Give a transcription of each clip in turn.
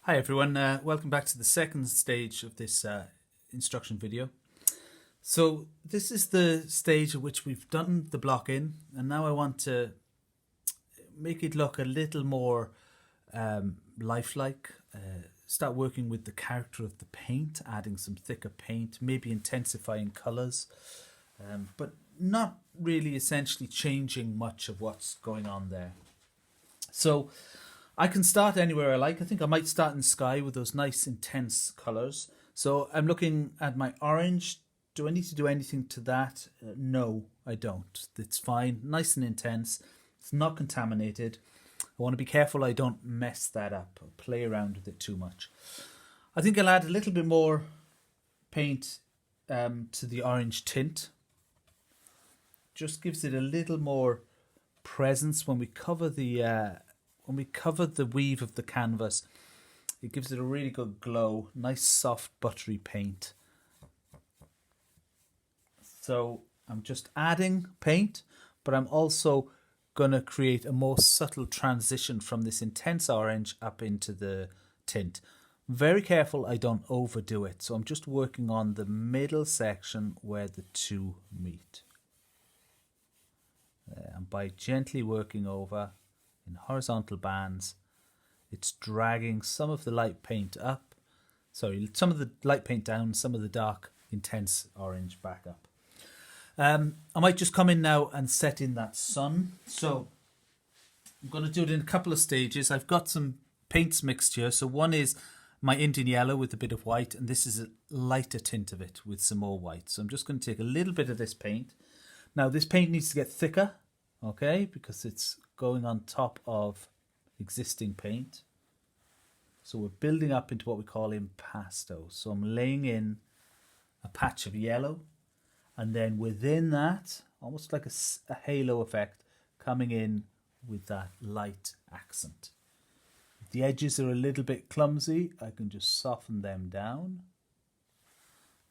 Hi everyone, welcome back to the second stage of this instruction video. So this is the stage at which we've done the block in, and now I want to make it look a little more lifelike. Start working with the character of the paint, adding some thicker paint, maybe intensifying colours, but not really essentially changing much of what's going on there. So I can start anywhere I like. I think I might start in sky with those nice intense colours. So I'm looking at my orange. Do I need to do anything to that? No, I don't. It's fine. Nice and intense. It's not contaminated. I want to be careful I don't mess that up or play around with it too much. I think I'll add a little bit more paint to the orange tint. Just gives it a little more presence when we cover the weave of the canvas. It gives it a really good glow. Nice soft buttery paint. So I'm just adding paint, but I'm also going to create a more subtle transition from this intense orange up into the tint. Very careful I don't overdo it. So I'm just working on the middle section where the two meet. And by gently working over in horizontal bands, it's dragging some of the light paint up. Sorry, some of the light paint down, some of the dark, intense orange back up. I might just come in now and set in that sun. So I'm going to do it in a couple of stages. I've got some paints mixed here. So one is my Indian yellow with a bit of white, and this is a lighter tint of it with some more white. So I'm just going to take a little bit of this paint. Now this paint needs to get thicker, okay, because it's going on top of existing paint. So we're building up into what we call impasto. So I'm laying in a patch of yellow, and then within that, almost like a halo effect, coming in with that light accent. If the edges are a little bit clumsy, I can just soften them down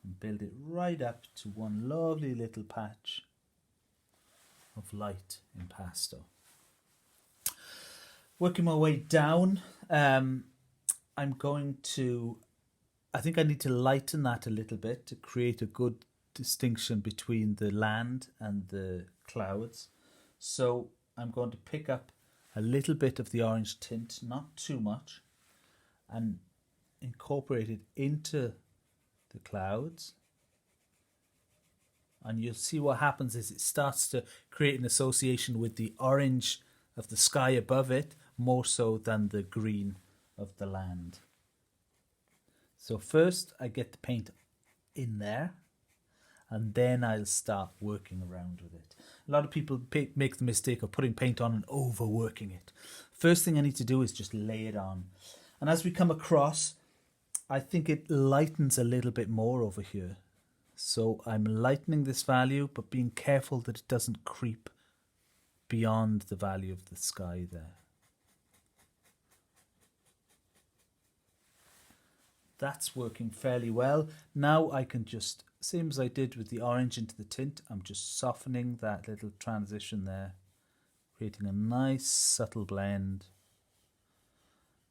and build it right up to one lovely little patch of light impasto. Working my way down, I think I need to lighten that a little bit to create a good distinction between the land and the clouds. So I'm going to pick up a little bit of the orange tint, not too much, and incorporate it into the clouds. And you'll see what happens is it starts to create an association with the orange of the sky above it, more so than the green of the land. So first I get the paint in there, and then I'll start working around with it. A lot of people make the mistake of putting paint on and overworking it. First thing I need to do is just lay it on. And as we come across, I think it lightens a little bit more over here. So I'm lightening this value, but being careful that it doesn't creep beyond the value of the sky there. That's working fairly well. Now I can just, same as I did with the orange into the tint, I'm just softening that little transition there, creating a nice subtle blend.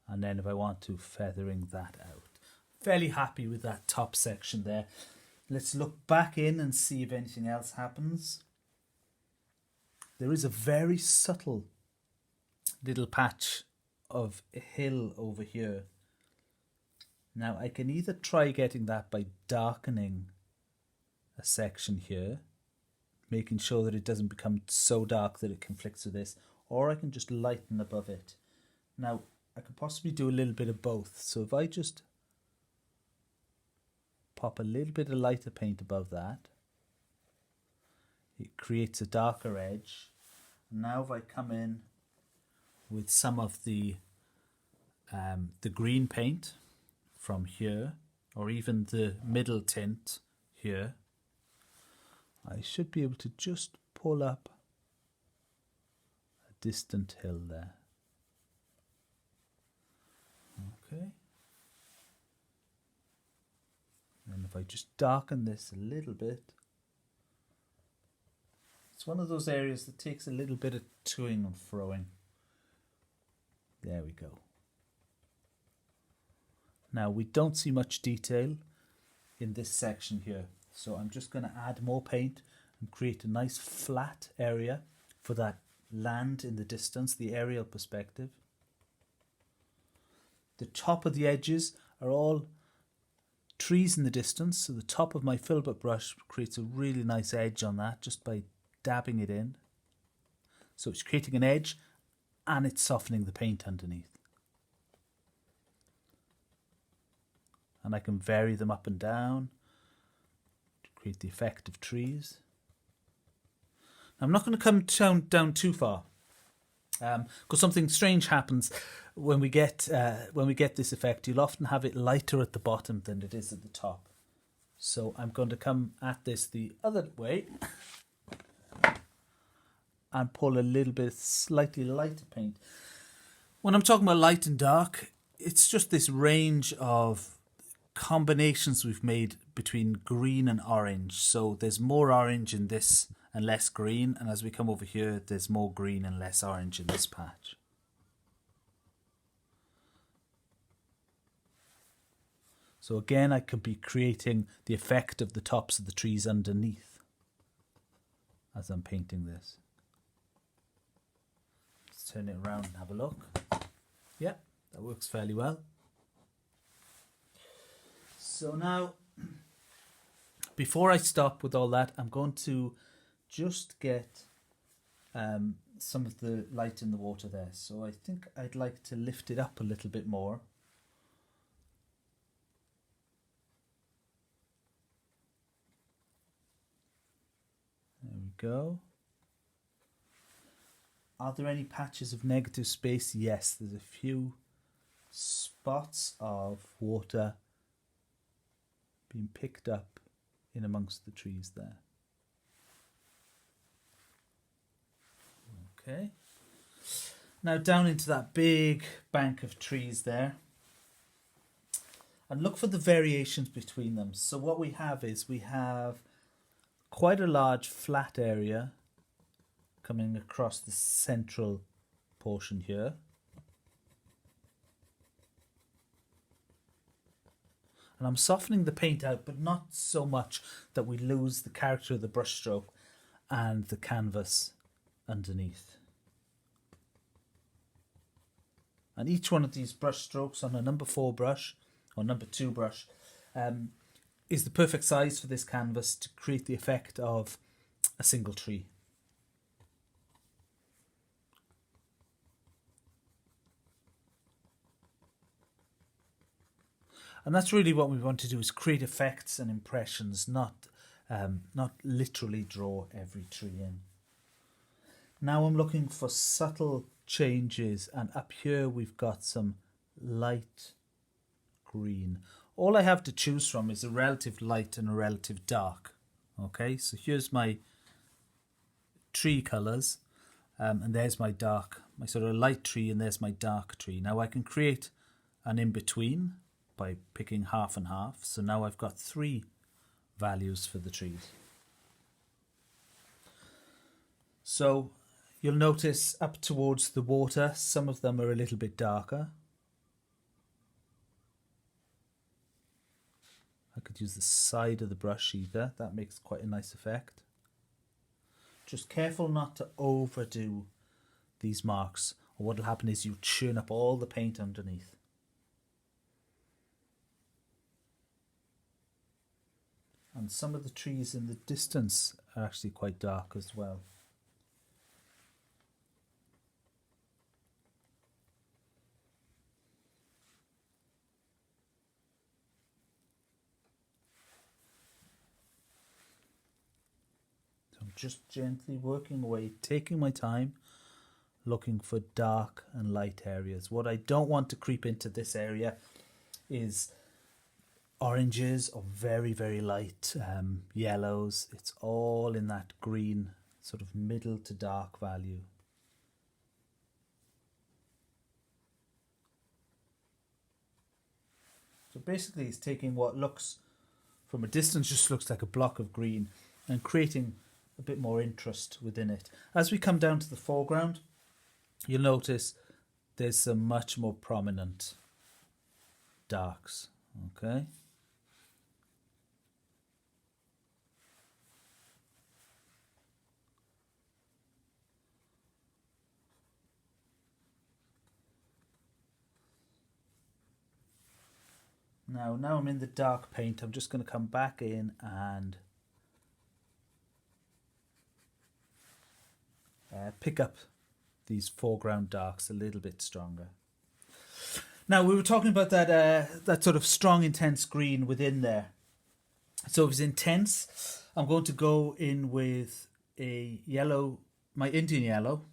And then if I want to, feathering that out. Fairly happy with that top section there. Let's look back in and see if anything else happens. There is a very subtle little patch of a hill over here. Now I can either try getting that by darkening a section here, making sure that it doesn't become so dark that it conflicts with this, or I can just lighten above it. Now I could possibly do a little bit of both. So if I just pop a little bit of lighter paint above that, it creates a darker edge. Now if I come in with some of the green paint from here, or even the middle tint here, I should be able to just pull up a distant hill there. Okay. And if I just darken this a little bit, it's one of those areas that takes a little bit of toing and froing. There we go. Now we don't see much detail in this section here, so I'm just going to add more paint and create a nice flat area for that land in the distance, the aerial perspective. The top of the edges are all trees in the distance, so the top of my filbert brush creates a really nice edge on that just by dabbing it in. So it's creating an edge and it's softening the paint underneath. And I can vary them up and down to create the effect of trees. I'm not going to come down too far, because something strange happens when we get this effect. You'll often have it lighter at the bottom than it is at the top. So I'm going to come at this the other way and pull a little bit slightly lighter paint. When I'm talking about light and dark, it's just this range of combinations we've made between green and orange. So there's more orange in this and less green, and as we come over here there's more green and less orange in this patch. So again, I could be creating the effect of the tops of the trees underneath as I'm painting this. Let's turn it around and have a look. Yeah, that works fairly well. So now, before I stop with all that, I'm going to just get some of the light in the water there. So I think I'd like to lift it up a little bit more. There we go. Are there any patches of negative space? Yes, there's a few spots of water being picked up in amongst the trees there. Okay. Now down into that big bank of trees there. And look for the variations between them. So what we have is we have quite a large flat area coming across the central portion here. And I'm softening the paint out, but not so much that we lose the character of the brushstroke and the canvas underneath. And each one of these brush strokes on a number 4 brush or number 2 brush is the perfect size for this canvas to create the effect of a single tree. And that's really what we want to do, is create effects and impressions, not literally draw every tree in. Now I'm looking for subtle changes, and up here we've got some light green. All I have to choose from is a relative light and a relative dark. Okay, so here's my tree colours, and there's my sort of light tree, and there's my dark tree. Now I can create an in-between by picking half and half. So now I've got 3 values for the trees. So you'll notice up towards the water, some of them are a little bit darker. I could use the side of the brush either. That makes quite a nice effect. Just careful not to overdo these marks, or what will happen is you churn up all the paint underneath. And some of the trees in the distance are actually quite dark as well. So I'm just gently working away, taking my time, looking for dark and light areas. What I don't want to creep into this area is oranges or very, very light yellows. It's all in that green sort of middle to dark value. So basically it's taking what looks from a distance just looks like a block of green and creating a bit more interest within it. As we come down to the foreground, you'll notice there's some much more prominent darks. Okay. Now I'm in the dark paint. I'm just going to come back in and pick up these foreground darks a little bit stronger. Now we were talking about that sort of strong, intense green within there. So if it's intense, I'm going to go in with a yellow, my Indian yellow,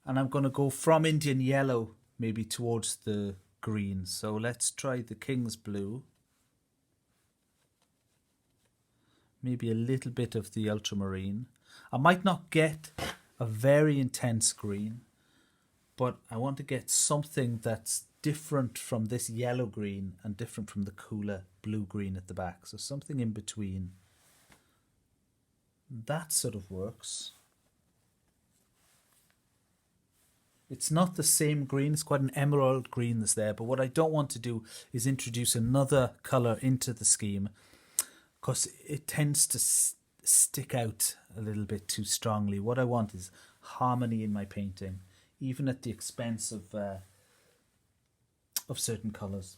and I'm going to go from Indian yellow maybe towards the green. So let's try the King's Blue. Maybe a little bit of the ultramarine. I might not get a very intense green, but I want to get something that's different from this yellow green and different from the cooler blue green at the back. So something in between. That sort of works. It's not the same green, it's quite an emerald green that's there, but what I don't want to do is introduce another colour into the scheme because it tends to stick out a little bit too strongly. What I want is harmony in my painting, even at the expense of certain colours.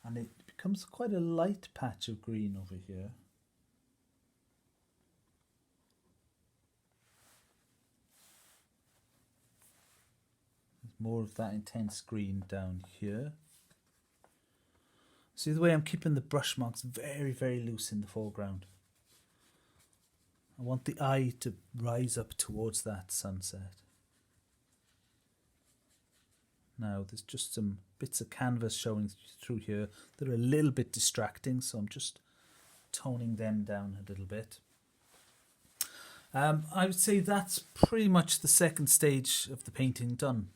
And it becomes quite a light patch of green over here. There's more of that intense green down here. See the way I'm keeping the brush marks very, very loose in the foreground. I want the eye to rise up towards that sunset. Now there's just some bits of canvas showing through here that are a little bit distracting, so I'm just toning them down a little bit. I would say that's pretty much the second stage of the painting done.